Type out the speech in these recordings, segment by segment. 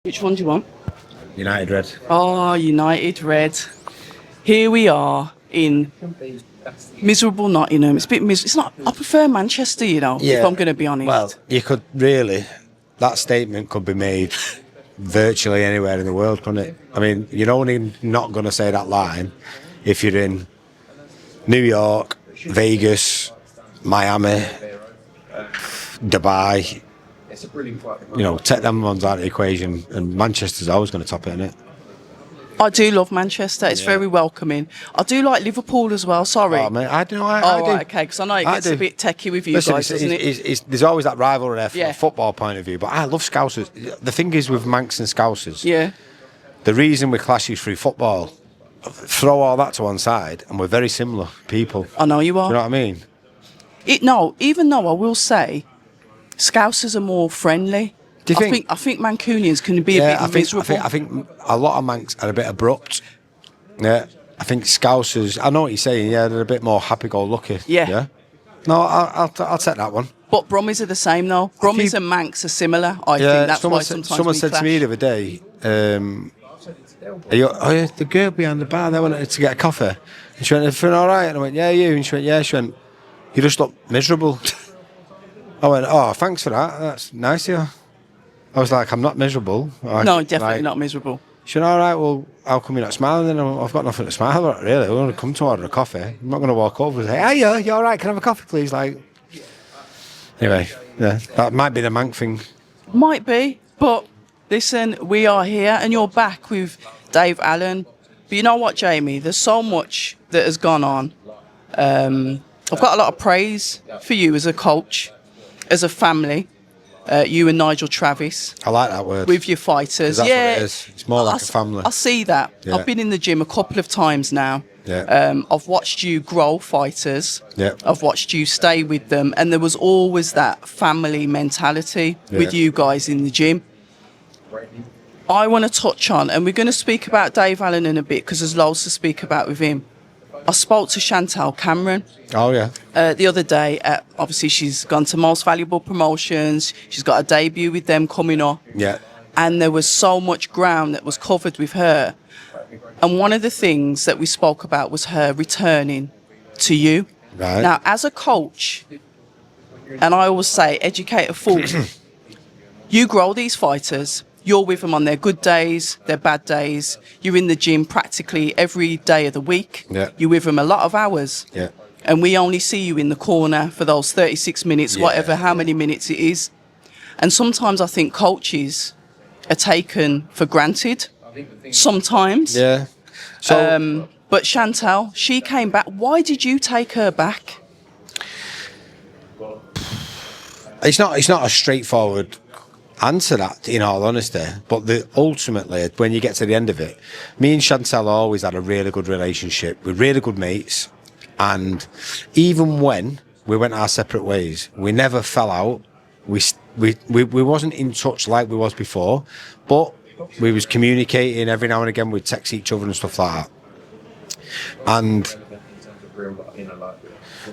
Which one do you want? United Red. Oh, United Red. Here we are in miserable Nottingham. It's a bit It's not. I prefer Manchester, if I'm going to be honest. Well, you could really, that statement could be made virtually anywhere in the world, couldn't it? I mean, you're only not going to say that line if you're in New York, Vegas, Miami, Dubai. Take them ones out of the equation, and Manchester's always going to top it, isn't it? I do love Manchester. It's very welcoming. I do like Liverpool as well. Sorry. Oh, mate, I do. Right, okay, because I know it gets a bit techie with you guys, doesn't it? There's always that rivalry there from a football point of view, but I love Scousers. The thing is with Manx and Scousers, the reason we clash is through football. Throw all that to one side, and we're very similar people. I know you are. Do you know what I mean? Even though I will say, Scousers are more friendly. Do you think? I think Mancunians can be a bit miserable. I think a lot of Manx are a bit abrupt. Yeah. I think Scousers, I know what you're saying, they're a bit more happy-go-lucky. Yeah. No, I'll take that one. But Brummies are the same, though. Brummies and Manx are similar. I think that's why sometimes someone said to me the other day, the girl behind the bar, they wanted to get a coffee. And she went, "Is everything all right?" And I went, "Yeah, you?" And she went, "Yeah." She went, "You just look miserable." I went, "Oh, thanks for that. That's nice of you." I was like, "I'm not miserable." No, definitely not miserable. She went, "All right, well, how come you're not smiling then?" I've got nothing to smile about, really. We're going to come to order a coffee. I'm not going to walk over and say, "Hey, you all right? Can I have a coffee, please?" Anyway, that might be the Mank thing. Might be, but listen, we are here and you're back with Dave Allen. But you know what, Jamie? There's so much that has gone on. I've got a lot of praise for you as a coach, as a family. You and Nigel Travis. I like that word. With your fighters. That's what it is. It's more like a family. I see that. Yeah. I've been in the gym a couple of times now. Yeah. I've watched you grow fighters. Yeah. I've watched you stay with them. And there was always that family mentality with you guys in the gym. I want to touch on, and we're going to speak about Dave Allen in a bit because there's loads to speak about with him. I spoke to Shantel Cameron. Oh, yeah. The other day. Obviously, she's gone to Most Valuable Promotions. She's got a debut with them coming up. Yeah. And there was so much ground that was covered with her. And one of the things that we spoke about was her returning to you. Right. Now, as a coach, and I always say, educate a fool. You grow these fighters. You're with them on their good days, their bad days. You're in the gym practically every day of the week. Yeah. You're with them a lot of hours. Yeah. And we only see you in the corner for those 36 minutes, how many minutes it is. And sometimes I think coaches are taken for granted. Sometimes. Yeah. So, but Shantel, she came back. Why did you take her back? It's not a straightforward answer that, in all honesty, but ultimately when you get to the end of it, me and Shantel always had a really good relationship. We're really good mates, and even when we went our separate ways, we never fell out. We wasn't in touch like we was before, but we was communicating every now and again. We'd text each other and stuff like that. And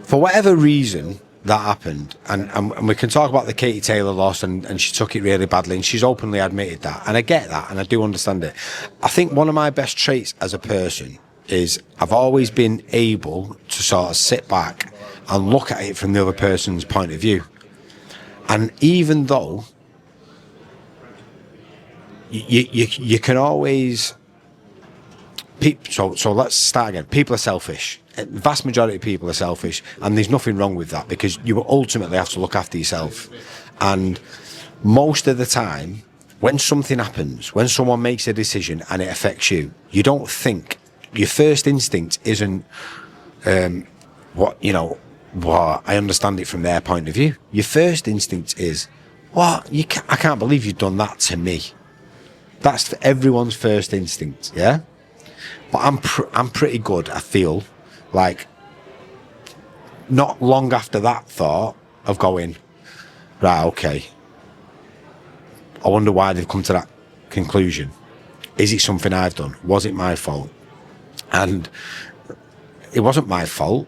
for whatever reason that happened, and we can talk about the Katie Taylor loss, and she took it really badly, and she's openly admitted that, and I get that, and I do understand it. I think one of my best traits as a person is I've always been able to sort of sit back and look at it from the other person's point of view. And even though you can always... So let's start again. People are selfish. The vast majority of people are selfish, and there's nothing wrong with that because you ultimately have to look after yourself. And most of the time, when something happens, when someone makes a decision and it affects you, you don't think. Your first instinct isn't, I understand it from their point of view. Your first instinct is, I can't believe you've done that to me. That's everyone's first instinct, yeah? But I'm pretty good, I feel, like, not long after that thought of going, right, okay, I wonder why they've come to that conclusion. Is it something I've done? Was it my fault? And it wasn't my fault.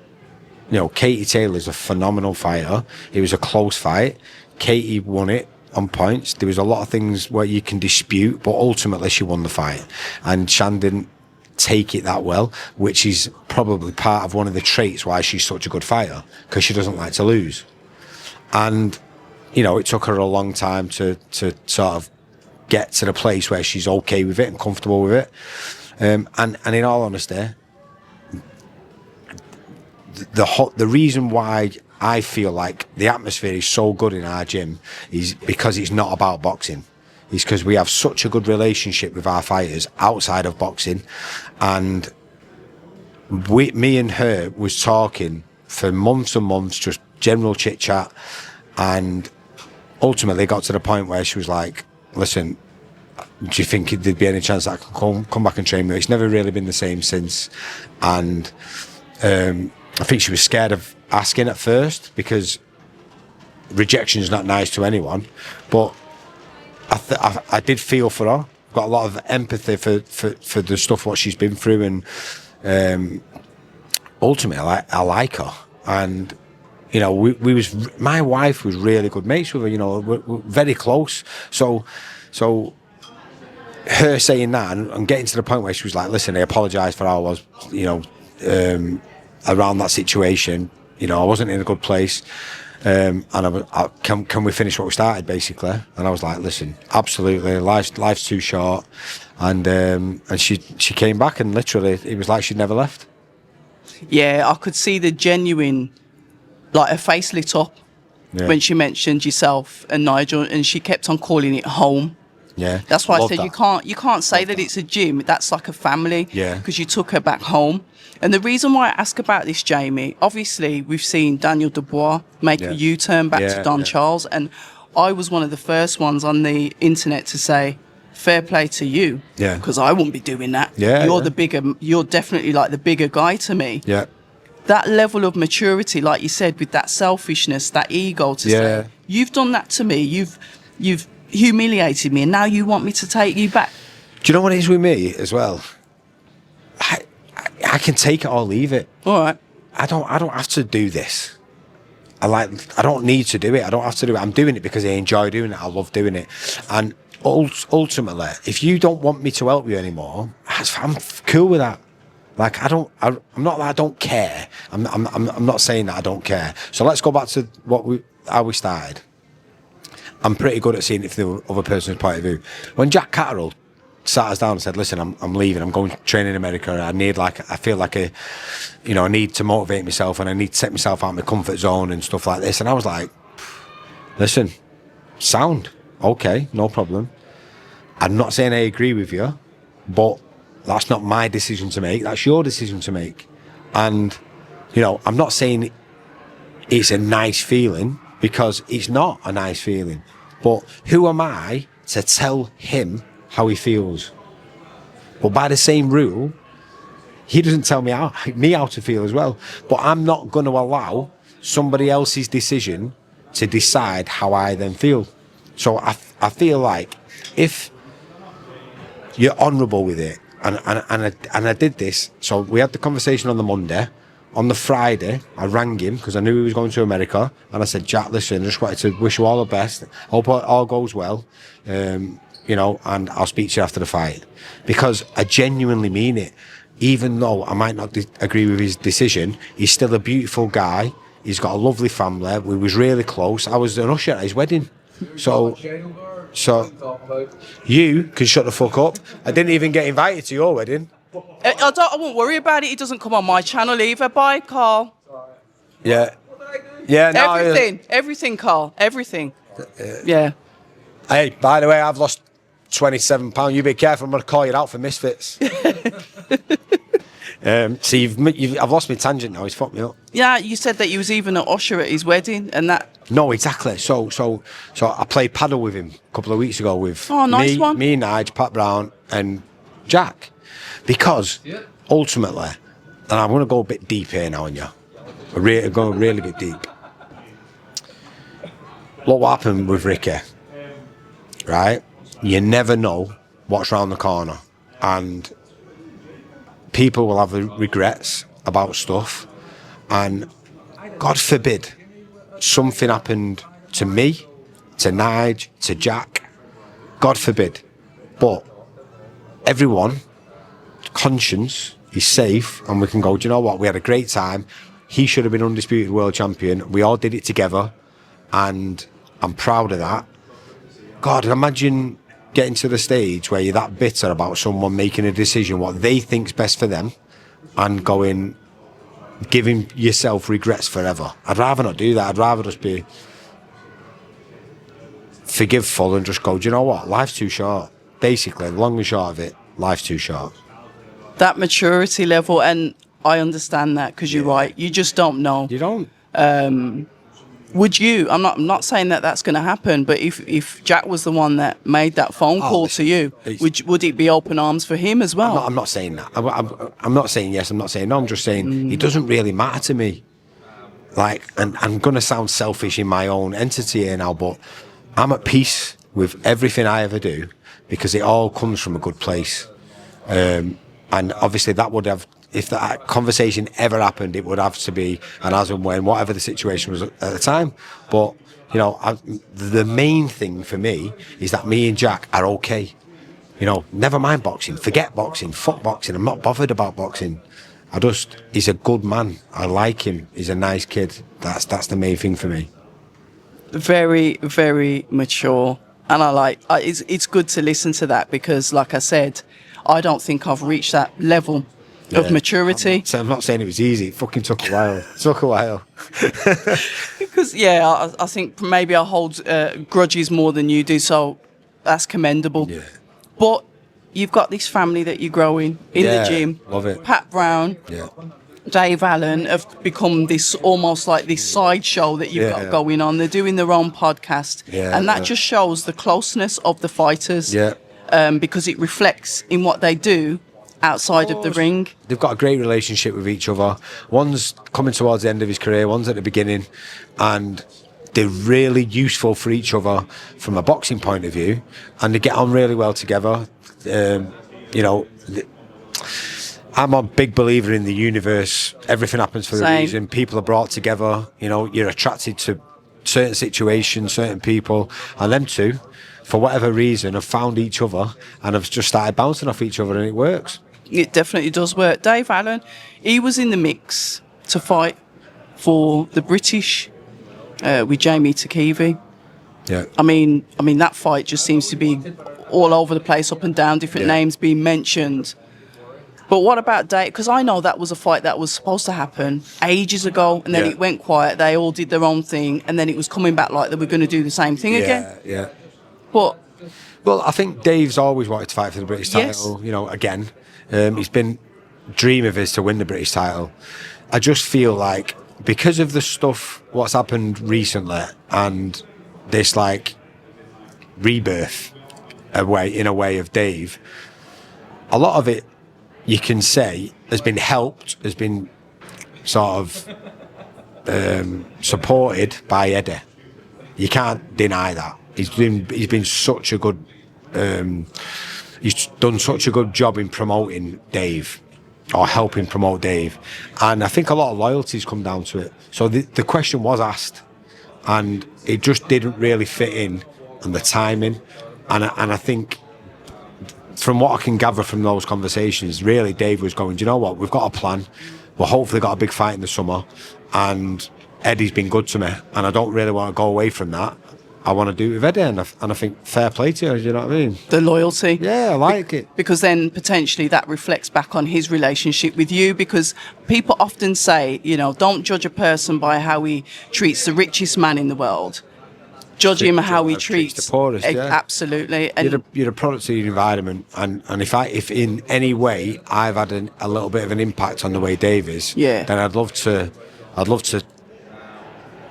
Katie Taylor's a phenomenal fighter. It was a close fight. Katie won it. on points. There was a lot of things where you can dispute, but ultimately she won the fight. And Shan didn't take it that well, which is probably part of one of the traits why she's such a good fighter, because she doesn't like to lose. And, you know, it took her a long time to sort of get to the place where she's okay with it and comfortable with it. And in all honesty, the reason why I feel like the atmosphere is so good in our gym is because it's not about boxing. It's because we have such a good relationship with our fighters outside of boxing, and me and her was talking for months and months, just general chit chat, and ultimately got to the point where she was like, "Listen, do you think there'd be any chance that I can come back and train me?" It's never really been the same since, and I think she was scared of asking at first because rejection is not nice to anyone, but I did feel for her. Got a lot of empathy for the stuff what she's been through, and ultimately I like her. And you know, my wife was really good mates with her. You know, we're very close. So her saying that and getting to the point where she was like, "Listen, I apologise for how I was, you know, around that situation. You know, I wasn't in a good place." And can we finish what we started, basically? And I was like, "Listen, absolutely, life's too short." And she came back, and literally it was like she'd never left. Yeah, I could see the genuine, like, her face lit up when she mentioned yourself and Nigel, and she kept on calling it home. Yeah, that's why I said that. you can't say that it's a gym. That's like a family. Yeah, because you took her back home. And the reason why I ask about this, Jamie, obviously we've seen Daniel Dubois make a U-turn back to Don Charles, and I was one of the first ones on the internet to say, fair play to you, because I wouldn't be doing that. You're definitely like the bigger guy to me. Yeah, that level of maturity, like you said, with that selfishness, that ego to say, you've done that to me, you've humiliated me, and now you want me to take you back. Do you know what it is with me as well? I can take it or leave it. All right. I don't have to do this. I don't need to do it. I don't have to do it. I'm doing it because I enjoy doing it. I love doing it. And ultimately, if you don't want me to help you anymore, I'm cool with that. Like, I'm not that I don't care. I'm not saying that I don't care. So let's go back to how we started. I'm pretty good at seeing it from the other person's point of view. When Jack Catterall sat us down and said, "Listen, I'm leaving. I'm going to train in America. I feel like I need to motivate myself, and I need to take myself out of my comfort zone and stuff like this." And I was like, "Listen, sound okay, no problem. I'm not saying I agree with you, but that's not my decision to make. That's your decision to make. And you know, I'm not saying it's a nice feeling, because it's not a nice feeling. But who am I to tell him how he feels? But by the same rule, he doesn't tell me how to feel as well. But I'm not going to allow somebody else's decision to decide how I then feel. So I feel like if you're honourable with it, and I did this. So we had the conversation on the Monday. On the Friday, I rang him because I knew he was going to America, and I said, "Jack, listen, I just wanted to wish you all the best. Hope it all goes well. You know, and I'll speak to you after the fight," because I genuinely mean it. Even though I might not agree with his decision, he's still a beautiful guy. He's got a lovely family. We was really close. I was an usher at his wedding. So you can shut the fuck up. I didn't even get invited to your wedding. I won't worry about it. It doesn't come on my channel either. Bye, Carl. Yeah. Yeah, no. Everything, Carl. Everything. Yeah. Hey, by the way, I've lost 27 pounds. You be careful. I'm going to call you out for misfits. See, I've lost my tangent now. He's fucked me up. Yeah, you said that you was even an usher at his wedding, and that. No, exactly. So I played paddle with him a couple of weeks ago with nice one. me, Nige, Pat Brown, and Jack. Because ultimately, and I'm going to go a bit deep here now on you. Go really bit deep. Look what happened with Ricky, right? You never know what's round the corner, and people will have regrets about stuff, and God forbid something happened to me to Nige, to Jack. God forbid. But everyone, conscience is safe, and we can go, do you know what? We had a great time. He should have been undisputed world champion. We all did it together, and I'm proud of that. God, imagine getting to the stage where you're that bitter about someone making a decision, what they think's best for them, and giving yourself regrets forever. I'd rather not do that. I'd rather just be forgiveful and just go, do you know what? Life's too short. Basically, the long and short of it, life's too short. That maturity level, and I understand that, because you're right. You just don't know. You don't. Would you? I'm not saying that that's going to happen, but if Jack was the one that made that phone call to you, would it be open arms for him as well? I'm not saying that. I'm not saying yes. I'm not saying no. I'm just saying it doesn't really matter to me. Like, and I'm going to sound selfish in my own entity here now, but I'm at peace with everything I ever do because it all comes from a good place. And obviously that would have, if that conversation ever happened, it would have to be an as and when, whatever the situation was at the time. But, you know, the main thing for me is that me and Jack are okay. You know, never mind boxing, forget boxing, fuck boxing. I'm not bothered about boxing. He's a good man. I like him. He's a nice kid. That's the main thing for me. Very, very mature. And it's good to listen to that because, like I said, I don't think I've reached that level of maturity. I'm not saying it was easy. It fucking took a while. It took a while. Because, I think maybe I hold grudges more than you do, so that's commendable. Yeah. But you've got this family that you're growing in the gym. Love it. Pat Brown, Dave Allen have become this almost like this sideshow that you've got going on. They're doing their own podcast. And that just shows the closeness of the fighters. Yeah. Because it reflects in what they do outside of the ring. They've got a great relationship with each other. One's coming towards the end of his career, one's at the beginning, and they're really useful for each other from a boxing point of view, and they get on really well together. You know, I'm a big believer in the universe. Everything happens for a reason. People are brought together. You know, you're attracted to certain situations, certain people, and them two, for whatever reason, have found each other and have just started bouncing off each other, and it works. It definitely does work. Dave Allen, he was in the mix to fight for the British with Jamie Takivi. Yeah. I mean that fight just seems to be all over the place, up and down, different names being mentioned. But what about Dave? Because I know that was a fight that was supposed to happen ages ago, and then it went quiet. They all did their own thing, and then it was coming back like they were going to do the same thing again. Yeah. But well, I think Dave's always wanted to fight for the British title. You know, again, he's been a dream of his to win the British title. I just feel like because of the stuff what's happened recently and this like rebirth in a way of Dave, a lot of it you can say has been helped, has been sort of supported by Eddie. You can't deny that. He's been such a good he's done such a good job in promoting Dave, or helping promote Dave, and I think a lot of loyalties come down to it. So the question was asked, and it just didn't really fit in, and the timing, and I think from what I can gather from those conversations, really Dave was going, do you know what, we've got a plan, we'll hopefully got a big fight in the summer, and Eddie's been good to me, and I don't really want to go away from that. I want to do it with Eddie, and I think fair play to you, you know what I mean? The loyalty. Yeah, I like it. Because then potentially that reflects back on his relationship with you, because people often say, you know, don't judge a person by how he treats the richest man in the world. Judge him how he treats the poorest. Absolutely. And you're a product of your environment, and if in any way I've had a little bit of an impact on the way Dave is, then I'd love to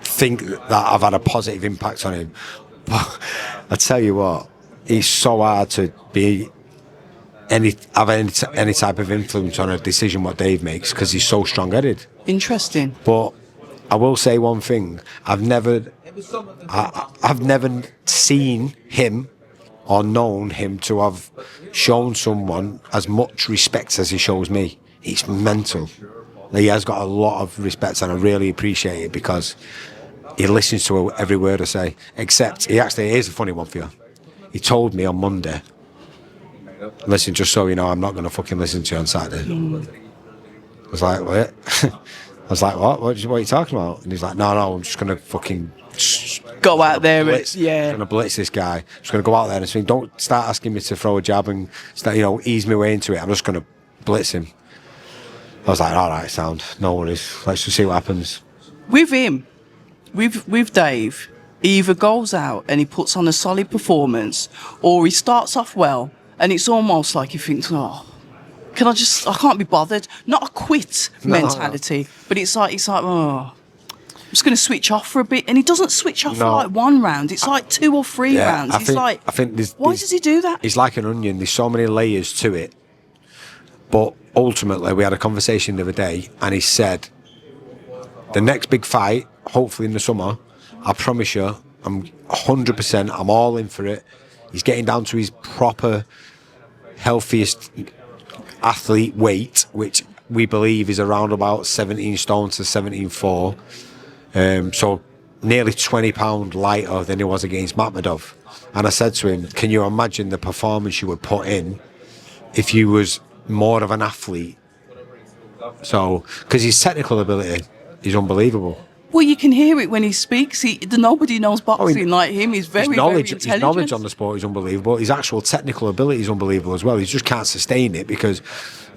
think that I've had a positive impact on him. But I tell you what, it's so hard to have any type of influence on a decision what Dave makes, because he's so strong-headed. Interesting. But I will say one thing: I've never seen him or known him to have shown someone as much respect as he shows me. It's mental. He has got a lot of respect, and I really appreciate it, because he listens to every word I say. Except, here's a funny one for you. He told me on Monday, listen, just so you know, I'm not going to fucking listen to you on Saturday. I was like, what? I was like, what? What are you talking about? And he's like, no, I'm just going to fucking... Go out there, blitz, yeah. I'm going to blitz this guy. Just going to go out there and say, don't start asking me to throw a jab and start, ease my way into it. I'm just going to blitz him. I was like, all right, sound. No worries. Let's just see what happens. With him, with Dave, he either goes out and he puts on a solid performance, or he starts off well, and it's almost like he thinks, oh, I can't be bothered. Not a quit mentality, but it's like, oh, I'm just going to switch off for a bit. And he doesn't switch off for like one round. It's like 2 or 3 rounds. I think why does he do that? It's like an onion. There's so many layers to it. But ultimately, we had a conversation the other day, and he said, the next big fight, hopefully in the summer, I promise you, I'm 100%, I'm all in for it. He's getting down to his proper, healthiest athlete weight, which we believe is around about 17 stone to 17.4. So nearly 20 pound lighter than he was against Makhmedov. And I said to him, can you imagine the performance you would put in if you was more of an athlete? So, because his technical ability is unbelievable. Well, you can hear it when he speaks. Nobody knows boxing like him. He's very intelligent. His knowledge on the sport is unbelievable. His actual technical ability is unbelievable as well. He just can't sustain it because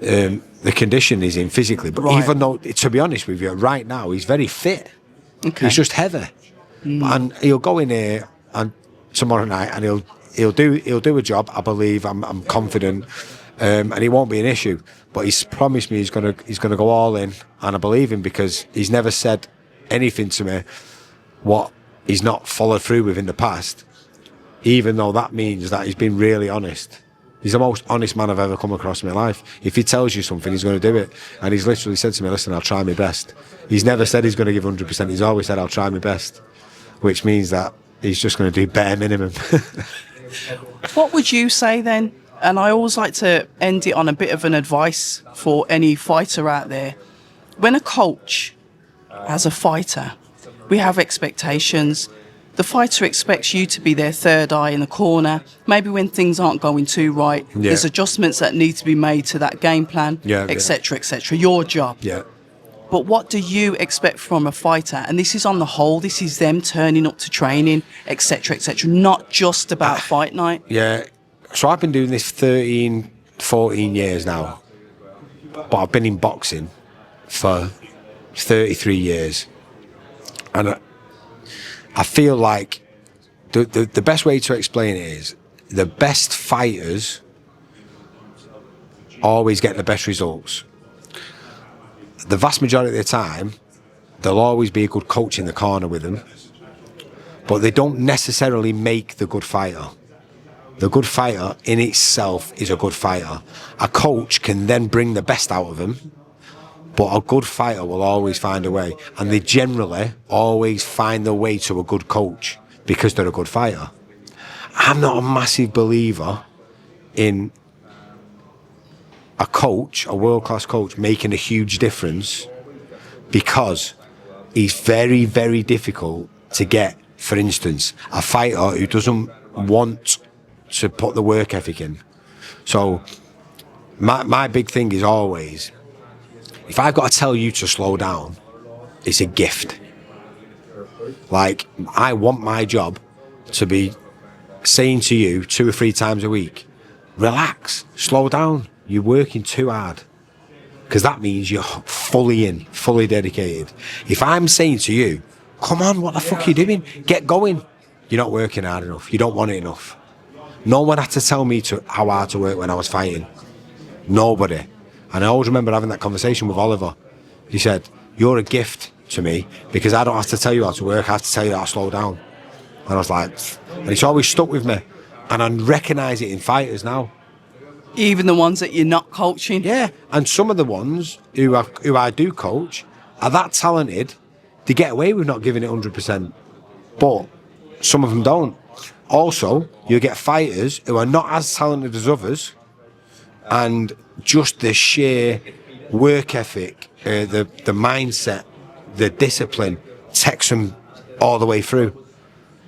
the condition he's in physically. But even though, to be honest with you, right now he's very fit. Okay. He's just heavy, and he'll go in here and tomorrow night, and he'll do a job. I believe. I'm confident, and he won't be an issue. But he's promised me he's gonna go all in, and I believe him because he's never said anything to me what he's not followed through with in the past, even though that means that he's been really honest. He's the most honest man I've ever come across in my life. If he tells you something, he's going to do it. And he's literally said to me, listen, I'll try my best. He's never said he's going to give 100%. He's always said, I'll try my best, which means that he's just going to do bare minimum. What would you say then? And I always like to end it on a bit of an advice for any fighter out there. When a coach as a fighter, we have expectations. The fighter expects you to be their third eye in the corner. Maybe when things aren't going too right, there's adjustments that need to be made to that game plan, etc., etc. Your job. Yeah. But what do you expect from a fighter? And this is on the whole. This is them turning up to training, etc., etc. Not just about fight night. Yeah. So I've been doing this 13, 14 years now. But I've been in boxing for 33 years. And I feel like the best way to explain it is the best fighters always get the best results. The vast majority of the time, there'll always be a good coach in the corner with them, but they don't necessarily make the good fighter. The good fighter in itself is a good fighter. A coach can then bring the best out of them, but a good fighter will always find a way. And they generally always find their way to a good coach because they're a good fighter. I'm not a massive believer in a coach, a world-class coach, making a huge difference because it's very, very difficult to get, for instance, a fighter who doesn't want to put the work ethic in. So my big thing is always, if I've got to tell you to slow down, it's a gift. Like, I want my job to be saying to you 2 or 3 times a week, relax, slow down, you're working too hard. Because that means you're fully in, fully dedicated. If I'm saying to you, come on, what the fuck are you doing? Get going. You're not working hard enough. You don't want it enough. No one had to tell me how hard to work when I was fighting. Nobody. And I always remember having that conversation with Oliver. He said, you're a gift to me because I don't have to tell you how to work, I have to tell you how to slow down. And I was like, and it's always stuck with me. And I recognise it in fighters now. Even the ones that you're not coaching? Yeah, and some of the ones who I do coach are that talented, they get away with not giving it 100%. But some of them don't. Also, you get fighters who are not as talented as others, and just the sheer work ethic, the mindset, the discipline takes them all the way through.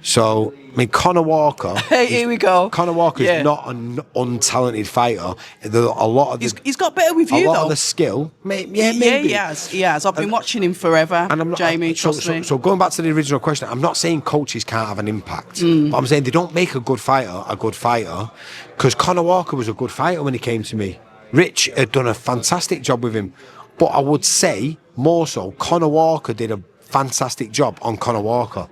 So, I mean, Conor Walker. Hey, here we go. Conor Walker Yeah. is not an untalented fighter. A lot of He's got better with you, a lot though. of the skill, maybe. Yeah, he has. He has. I've been watching him forever, And I'm not, Jamie, trust me. so going back to the original question, I'm not saying coaches can't have an impact, but I'm saying they don't make a good fighter, because Conor Walker was a good fighter when he came to me. Rich had done a fantastic job with him, but I would say more so, Conor Walker did a fantastic job on Conor Walker.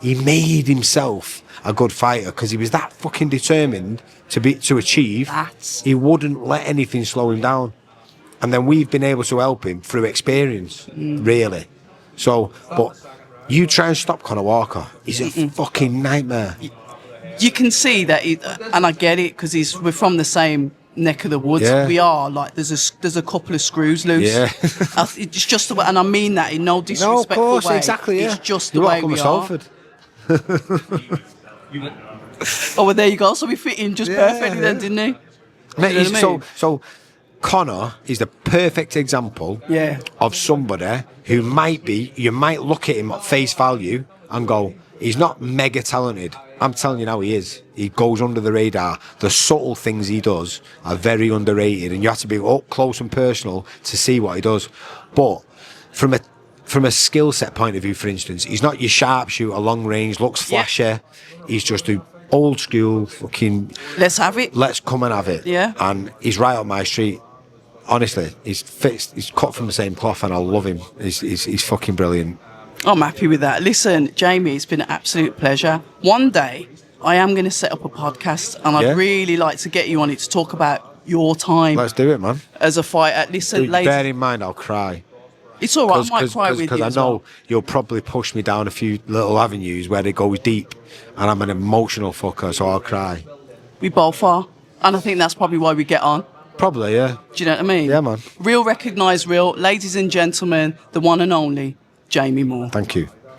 He made himself a good fighter because he was that fucking determined to achieve. He wouldn't let anything slow him down. And then we've been able to help him through experience, really. So, but you try and stop Conor Walker. He's a fucking nightmare. You can see that, and I get it, because we're from the same neck of the woods. Yeah. We are, like, there's a couple of screws loose. Yeah. It's just the way, and I mean that in no disrespectful No, of course, way. exactly, yeah. It's just You the way welcome we to are. Salford. Oh, well, there you go. So we fit in just perfectly then, didn't he? Mate, You know what I mean? so Conor is the perfect example of somebody who you might look at him at face value and go, he's not mega talented. I'm telling you now, he is. He goes under the radar. The subtle things he does are very underrated, and you have to be up close and personal to see what he does. But from a skill set point of view, for instance, he's not your sharpshooter, long range, looks flashy. He's just a old school fucking. Let's have it. Let's come and have it. Yeah. And he's right up my street. Honestly, he's cut from the same cloth, and I love him. He's fucking brilliant. I'm happy with that. Listen, Jamie, it's been an absolute pleasure. One day, I am going to set up a podcast, and I'd really like to get you on it to talk about your time Let's do it, man. as a fighter. Listen, ladies, Bear in mind, I'll cry. it's all right. I might cry with you Because I as know well. you'll probably push me down a few little avenues where it goes deep, and I'm an emotional fucker, so I'll cry. We both are, and I think that's probably why we get on. Probably, yeah. Do you know what I mean? Yeah, man. Real recognise real. Ladies and gentlemen, the one and only Jamie Moore. Thank you.